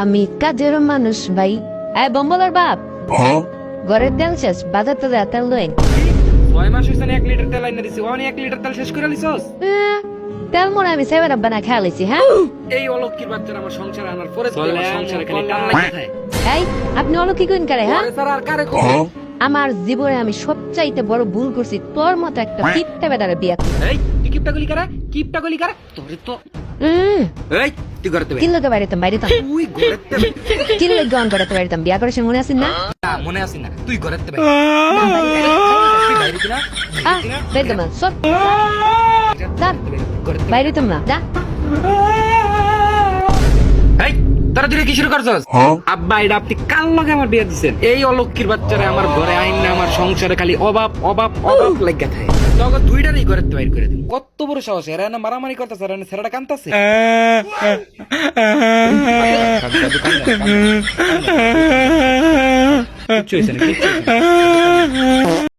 আমি কাজের মানুষ ভাই। বম্বলার বাপ, ঘরের তেল শেষ, বাজার তো তেল লইন। 6 মাস হইছে 1 লিটার তেল আইনা দিছি, 1 লিটার তেল শেষ করে লিছস। তেল মনে আমি সেভেন আপ বানা খেয়ে লিছি। হ্যাঁ, এই অলক্ষীর বাচ্চারা আমার সংসারে আনার পরে আমার সংসারে খালি টান লাগে থাকে। এই আপনি অলক্ষী কইন করে? হ্যাঁ, পরে স্যার আর কারে কই? আমার জীবনে আমি সবচাইতে বড় ভুল করছি, তোর মতো একটা পিটটা বেটারে বিয়া করছি। এই তুই কিপটা গলি করা, কিপটা গলি করা তোরে তো। এই তুই ঘরে কি লোকে বাইরে বাইরে তুই ঘরেতে কি লোক গন করে তো বাইরে বিয়া করার সময় মনে আছেন না? মনে আছে না তুই ঘরেতে তুই বাইরে কিনা বেদ মা সব বাইরে তোমরা যা। এই তোরা দিলে কি শুরু করছস? আব্বা এটা আপনি কাল লগে আমার বিয়ে দিছেন। এই অলক্ষীর বাচ্চারা আমার ঘরে আইন না, আমার সংসারে খালি অভাব অভাব অভাব লাগা থাকে। তখন দুইটারই ঘরে বাইর করে দিন। কত বড় সাহস, এরা না মারামারি করতেছে, এরা না ছেলেটা কাঁদতেছে। কিচ্ছু হয়েছে না, কিচ্ছু হয়েছে না।